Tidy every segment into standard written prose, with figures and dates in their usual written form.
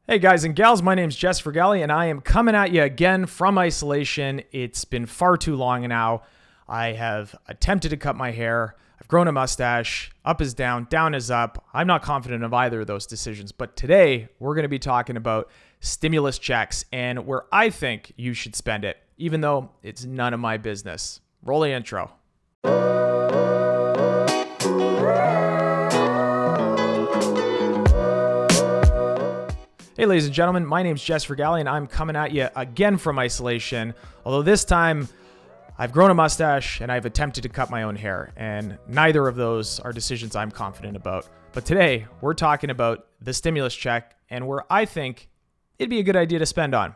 Hey guys and gals, my name's Jess Vergali and I am coming at you again from isolation. It's been far too long now. I have attempted to cut my hair. I've grown a mustache. Up is down, down is up. I'm not confident of either of those decisions, but today we're going to be talking about stimulus checks and where I think you should spend it, even though it's none of my business. Roll the intro. Hey ladies and gentlemen, my name's Jess Vergali and I'm coming at you again from isolation, although this time I've grown a mustache and I've attempted to cut my own hair, and neither of those are decisions I'm confident about. But today we're talking about the stimulus check and where I think it'd be a good idea to spend on.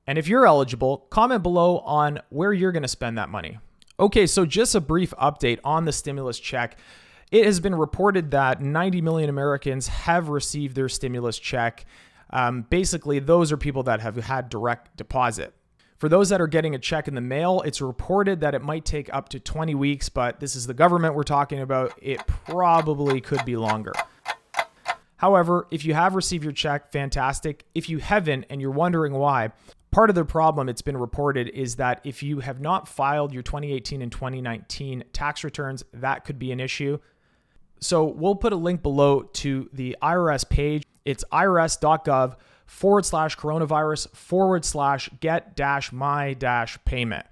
And if you're eligible, comment below on where you're going to spend that money. Okay, so just a brief update on the stimulus check. It has been reported that 90 million Americans have received their stimulus check. Basically, those are people that have had direct deposit. For those that are getting a check in the mail, it's reported that it might take up to 20 weeks, but this is the government we're talking about. It probably could be longer. However, if you have received your check, fantastic. If you haven't and you're wondering why, part of the problem, it's been reported, is that if you have not filed your 2018 and 2019 tax returns, that could be an issue. So we'll put a link below to the IRS page. It's irs.gov/coronavirus/get-my-payment.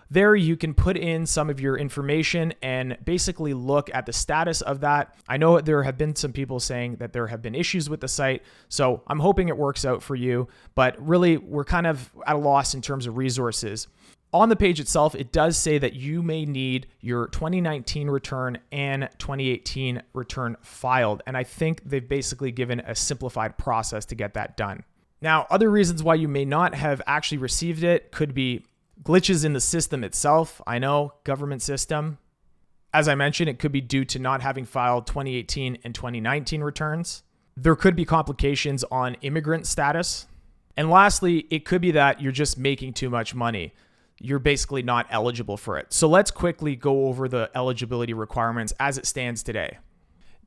There you can put in some of your information and basically look at the status of that. I know there have been some people saying that there have been issues with the site, so I'm hoping it works out for you, but really we're kind of at a loss in terms of resources. On the page itself, it does say that you may need your 2019 return and 2018 return filed. And I think they've basically given a simplified process to get that done. Now, other reasons why you may not have actually received it could be glitches in the system itself. I know, government system. As I mentioned, it could be due to not having filed 2018 and 2019 returns. There could be complications on immigrant status. And lastly, it could be that you're just making too much money. You're basically not eligible for it. So let's quickly go over the eligibility requirements as it stands today.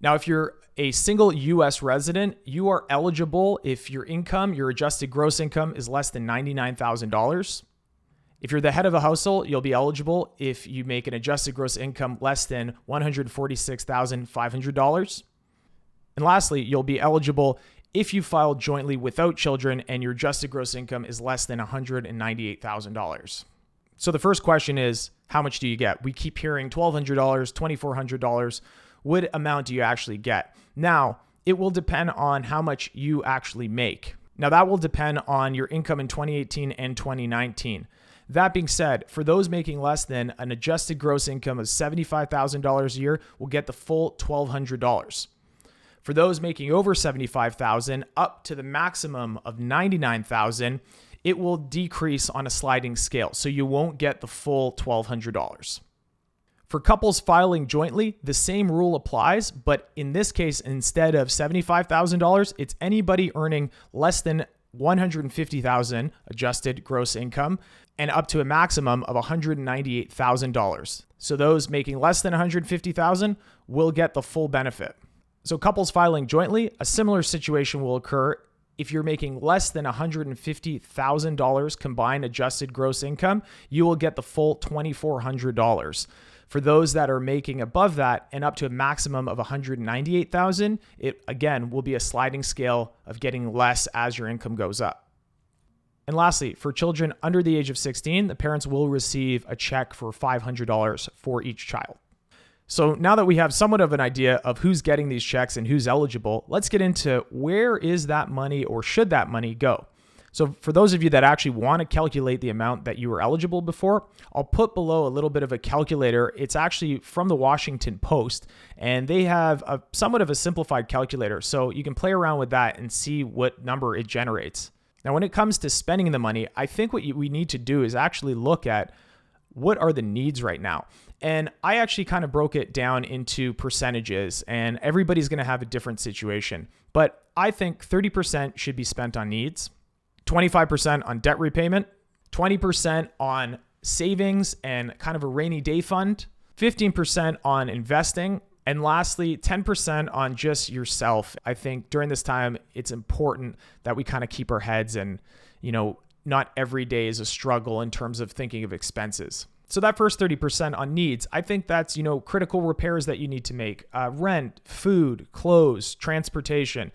Now, if you're a single US resident, you are eligible if your income, your adjusted gross income, is less than $99,000. If you're the head of a household, you'll be eligible if you make an adjusted gross income less than $146,500. And lastly, you'll be eligible if you filed jointly without children and your adjusted gross income is less than $198,000. So the first question is, how much do you get? We keep hearing $1,200, $2,400. What amount do you actually get? Now, it will depend on how much you actually make. Now, that will depend on your income in 2018 and 2019. That being said, for those making less than an adjusted gross income of $75,000 a year, will get the full $1,200. For those making over $75,000 up to the maximum of $99,000, it will decrease on a sliding scale, so you won't get the full $1,200. For couples filing jointly, the same rule applies, but in this case, instead of $75,000, it's anybody earning less than $150,000 adjusted gross income and up to a maximum of $198,000. So those making less than $150,000 will get the full benefit. So couples filing jointly, a similar situation will occur. If you're making less than $150,000 combined adjusted gross income, you will get the full $2,400. For those that are making above that and up to a maximum of $198,000, it again will be a sliding scale of getting less as your income goes up. And lastly, for children under the age of 16, the parents will receive a check for $500 for each child. So now that we have somewhat of an idea of who's getting these checks and who's eligible, let's get into where is that money or should that money go? So for those of you that actually want to calculate the amount that you were eligible before, I'll put below a little bit of a calculator. It's actually from the Washington Post, and they have a somewhat of a simplified calculator. So you can play around with that and see what number it generates. Now, when it comes to spending the money, I think what we need to do is actually look at what are the needs right now. And I actually kind of broke it down into percentages, and everybody's going to have a different situation. But I think 30% should be spent on needs, 25% on debt repayment, 20% on savings and kind of a rainy day fund, 15% on investing, And lastly, 10% on just yourself. I think during this time, it's important that we kind of keep our heads and, not every day is a struggle in terms of thinking of expenses. So that first 30% on needs, I think that's, critical repairs that you need to make, rent, food, clothes, transportation.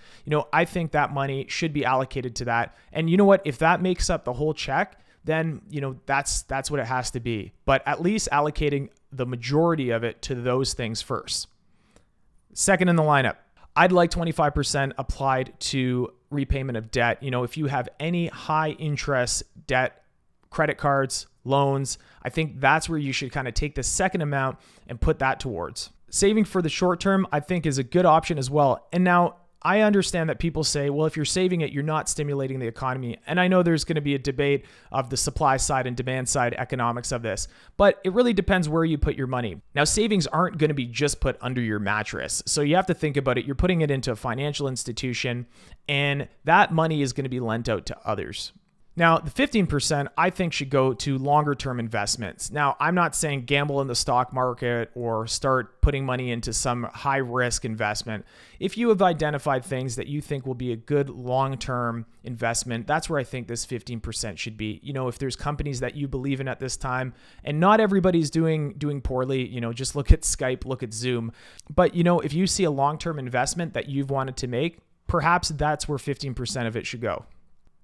I think that money should be allocated to that. And you know what? If that makes up the whole check, then, that's what it has to be. But at least allocating the majority of it to those things first. Second in the lineup, I'd like 25% applied to repayment of debt. If you have any high interest debt, credit cards, loans, I think that's where you should kind of take the second amount and put that towards. Saving for the short term, I think, is a good option as well. And now I understand that people say, well, if you're saving it, you're not stimulating the economy. And I know there's going to be a debate of the supply side and demand side economics of this, but it really depends where you put your money. Now, savings aren't going to be just put under your mattress. So you have to think about it. You're putting it into a financial institution, and that money is going to be lent out to others. Now, the 15% I think should go to longer term investments. Now, I'm not saying gamble in the stock market or start putting money into some high risk investment. If you have identified things that you think will be a good long-term investment, that's where I think this 15% should be. If there's companies that you believe in at this time, and not everybody's doing poorly, just look at Skype, look at Zoom. But, if you see a long-term investment that you've wanted to make, perhaps that's where 15% of it should go.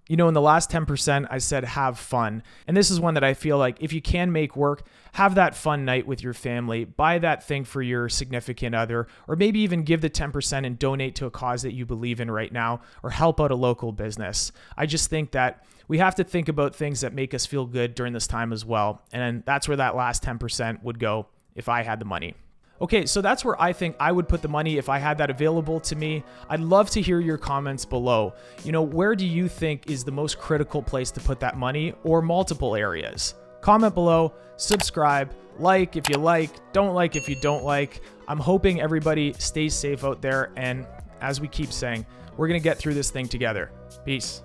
In the last 10%, I said have fun. And this is one that I feel like if you can make work, have that fun night with your family, buy that thing for your significant other, or maybe even give the 10% and donate to a cause that you believe in right now, or help out a local business. I just think that we have to think about things that make us feel good during this time as well. And that's where that last 10% would go if I had the money. Okay, so that's where I think I would put the money if I had that available to me. I'd love to hear your comments below. Where do you think is the most critical place to put that money, or multiple areas? Comment below, subscribe, like if you like, don't like if you don't like. I'm hoping everybody stays safe out there, and as we keep saying, we're going to get through this thing together. Peace.